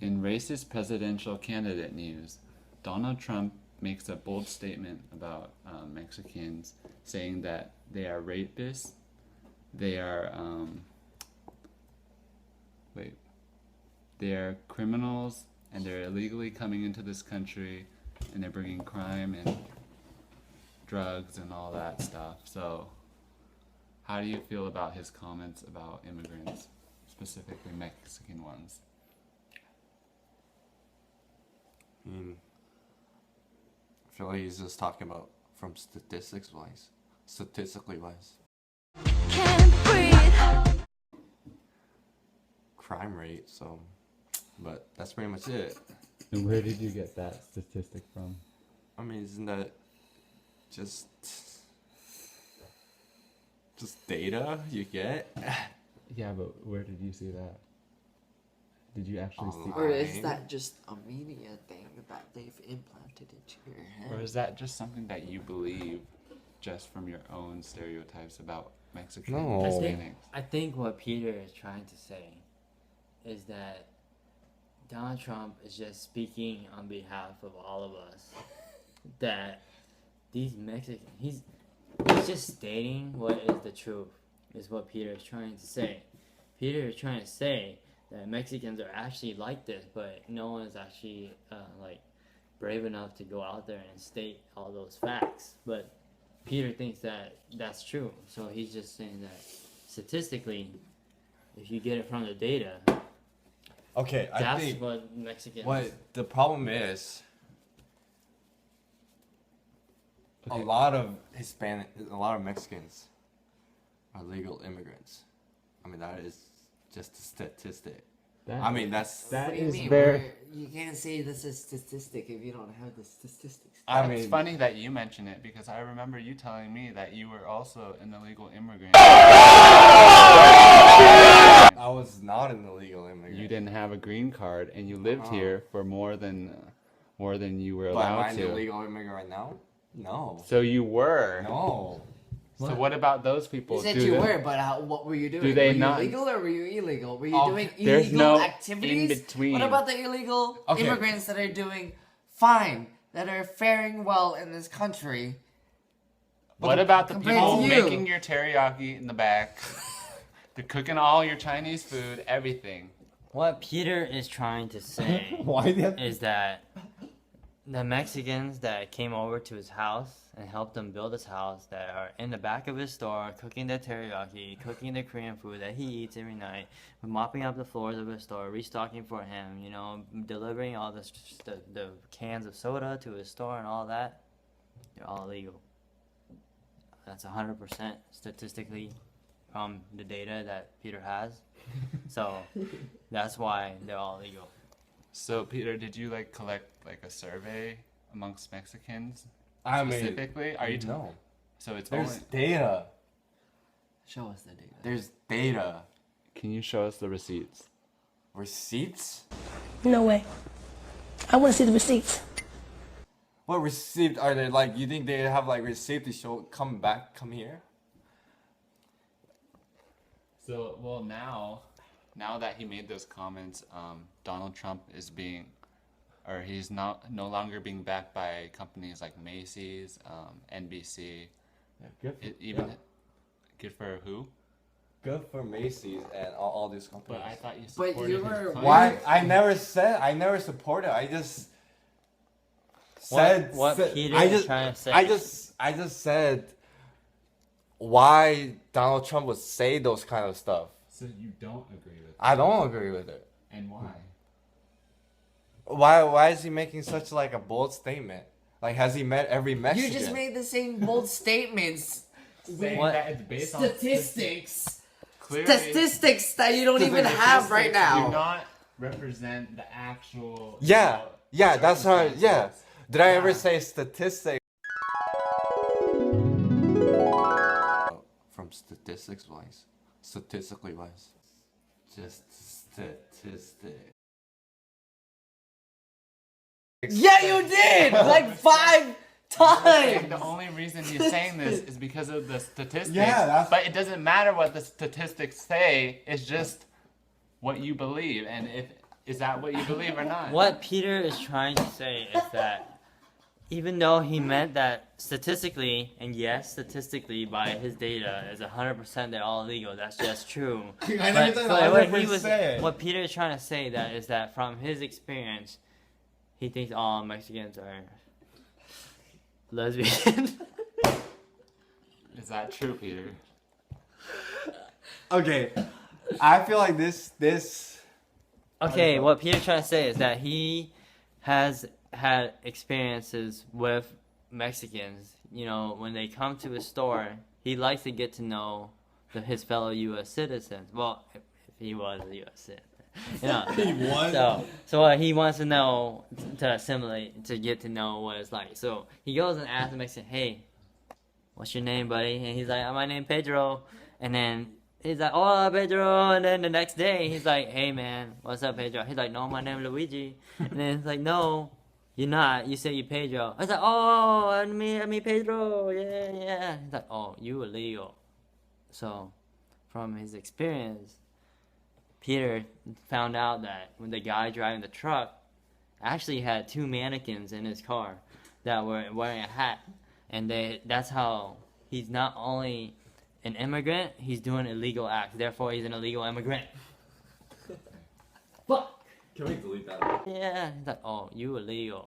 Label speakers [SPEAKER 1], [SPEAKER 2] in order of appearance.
[SPEAKER 1] In racist presidential candidate news, Donald Trump makes a bold statement about Mexicans, saying that they are rapists, they are wait, they are criminals, and they're illegally coming into this country, and they're bringing crime and drugs and all that stuff. So, how do you feel about his comments about immigrants, specifically Mexican ones?
[SPEAKER 2] I mean, I feel like he's just talking about from statistically wise.
[SPEAKER 3] Can't breathe.
[SPEAKER 2] Crime rate, so, but that's pretty much it.
[SPEAKER 1] And where did you get that statistic from?
[SPEAKER 2] I mean, isn't that just data you get?
[SPEAKER 1] Yeah, but where did you see that? Did you actually see
[SPEAKER 4] Or is
[SPEAKER 2] Fine.
[SPEAKER 4] that just a media thing that they've implanted into your head?
[SPEAKER 1] Or is that just something that you believe just from your own stereotypes about Mexican
[SPEAKER 2] No.
[SPEAKER 1] Hispanics?
[SPEAKER 5] I think what Peter is trying to say is that Donald Trump is just speaking on behalf of all of us. That these Mexicans, he's just stating what is the truth, is what Peter is trying to say. Peter is trying to say that Mexicans are actually like this, but no one is actually brave enough to go out there and state all those facts. But Peter thinks that that's true, so he's just saying that statistically, if you get it from the data,
[SPEAKER 2] Okay, I
[SPEAKER 5] that's
[SPEAKER 2] think
[SPEAKER 5] what Mexicans.
[SPEAKER 2] what the problem is.
[SPEAKER 1] Okay.
[SPEAKER 2] A lot of Mexicans are legal immigrants. I mean, that is just a statistic. I mean,
[SPEAKER 4] What
[SPEAKER 1] that
[SPEAKER 4] do you
[SPEAKER 1] is
[SPEAKER 4] mean?
[SPEAKER 1] very.
[SPEAKER 4] You can't say this is statistic if you don't have the statistics.
[SPEAKER 2] I
[SPEAKER 1] It's
[SPEAKER 2] mean,
[SPEAKER 1] funny that you mention it because I remember you telling me that you were also an illegal immigrant.
[SPEAKER 2] I was not an illegal immigrant.
[SPEAKER 1] You didn't have a green card and you lived here for more than you were
[SPEAKER 2] But am I
[SPEAKER 1] allowed
[SPEAKER 2] an
[SPEAKER 1] to.
[SPEAKER 2] illegal immigrant right now? No.
[SPEAKER 1] So you were.
[SPEAKER 2] No.
[SPEAKER 1] So what about those people?
[SPEAKER 4] You said
[SPEAKER 1] Do
[SPEAKER 4] you
[SPEAKER 1] they-
[SPEAKER 4] were, but what were you doing?
[SPEAKER 1] Do they
[SPEAKER 4] were you
[SPEAKER 1] not-
[SPEAKER 4] legal or were you illegal? Were you
[SPEAKER 2] Oh,
[SPEAKER 4] doing
[SPEAKER 1] there's
[SPEAKER 4] illegal
[SPEAKER 1] no
[SPEAKER 4] activities?
[SPEAKER 1] in between.
[SPEAKER 4] What about the illegal
[SPEAKER 2] Okay.
[SPEAKER 4] immigrants that are doing fine, that are faring well in this country?
[SPEAKER 1] What about the
[SPEAKER 4] compared
[SPEAKER 1] people
[SPEAKER 4] to you?
[SPEAKER 1] making your teriyaki in the back? They're cooking all your Chinese food, everything.
[SPEAKER 5] What Peter is trying to say
[SPEAKER 2] Why do you have
[SPEAKER 5] is that the Mexicans that came over to his house and helped him build his house, that are in the back of his store cooking the teriyaki, cooking the Korean food that he eats every night, mopping up the floors of his store, restocking for him, delivering all the cans of soda to his store and all that, they're all illegal. That's 100% statistically from the data that Peter has. So that's why they're all illegal.
[SPEAKER 1] So Peter, did you collect a survey amongst Mexicans
[SPEAKER 2] I mean,
[SPEAKER 1] specifically? Are you
[SPEAKER 2] no.
[SPEAKER 1] So it's
[SPEAKER 2] There's
[SPEAKER 1] only.
[SPEAKER 2] data.
[SPEAKER 4] Show us the data.
[SPEAKER 2] There's data.
[SPEAKER 1] Can you show us the receipts?
[SPEAKER 2] Receipts?
[SPEAKER 6] No way. I want to see the receipts.
[SPEAKER 2] What receipt are they you think they have receipt to show come here?
[SPEAKER 1] So well now that he made those comments, Donald Trump is he's no longer being backed by companies like Macy's, NBC.
[SPEAKER 2] Yeah, good
[SPEAKER 1] Good for who?
[SPEAKER 2] Good for Macy's and all these companies.
[SPEAKER 1] But I thought you
[SPEAKER 4] But
[SPEAKER 1] supported
[SPEAKER 4] you
[SPEAKER 1] his
[SPEAKER 4] were-
[SPEAKER 1] claim.
[SPEAKER 2] Why? I never supported. I just said
[SPEAKER 5] What
[SPEAKER 2] said-
[SPEAKER 5] Peter
[SPEAKER 2] I
[SPEAKER 5] is
[SPEAKER 2] just
[SPEAKER 5] trying to say.
[SPEAKER 2] I just said why Donald Trump would say those kind of stuff.
[SPEAKER 1] So you don't agree with it?
[SPEAKER 2] I don't agree with it.
[SPEAKER 1] And why?
[SPEAKER 2] Why is he making such a bold statement? Has he met every Mexican?
[SPEAKER 4] You just made the same bold statements.
[SPEAKER 1] Saying
[SPEAKER 5] What?
[SPEAKER 1] that it's based on
[SPEAKER 4] Statistics.
[SPEAKER 1] clearly
[SPEAKER 4] Statistics that you don't even have right
[SPEAKER 1] statistics do
[SPEAKER 4] now.
[SPEAKER 1] not represent the actual.
[SPEAKER 2] Yeah, yeah, that's how. Yeah,
[SPEAKER 1] circumstances.
[SPEAKER 2] did I ever say statistics? From statistically wise, just statistics.
[SPEAKER 4] Yeah, you did! Like 5
[SPEAKER 1] And the
[SPEAKER 4] times!
[SPEAKER 1] only reason he's saying this is because of the statistics.
[SPEAKER 2] Yeah, that's-
[SPEAKER 1] But it doesn't matter what the statistics say. It's just what you believe. And if Is that what you believe or not?
[SPEAKER 5] What Peter is trying to say is that even though he meant that statistically, and yes, statistically by his data is 100% they're all illegal. That's just true.
[SPEAKER 7] I never said
[SPEAKER 5] What Peter is trying to say that is that from his experience, he thinks all Mexicans are lesbian.
[SPEAKER 1] Is that true, Peter?
[SPEAKER 2] Okay, I feel like this.
[SPEAKER 5] Okay, what Peter's trying to say is that he has had experiences with Mexicans. You know, when they come to his store, he likes to get to know his fellow U.S. citizens. Well, if he was a U.S. citizen. You know,
[SPEAKER 7] He was?
[SPEAKER 5] so he wants to know, to assimilate, to get to know what it's like. So he goes and asks the Mexican, hey, what's your name, buddy? And he's like, my name Pedro. And then he's like, hola, Pedro. And then the next day, he's like, hey, man, what's up, Pedro? He's like, no, my name Luigi. And then he's like, no, you're not. You say you Pedro. I was like, oh, I mean Pedro. Yeah. He's like, oh, you illegal. So from his experience, Peter found out that when the guy driving the truck actually had two mannequins in his car that were wearing a hat. And that's how he's not only an immigrant, he's doing illegal acts. Therefore, he's an illegal immigrant. Fuck!
[SPEAKER 2] Can we delete that?
[SPEAKER 5] Yeah, he's like, oh, you illegal.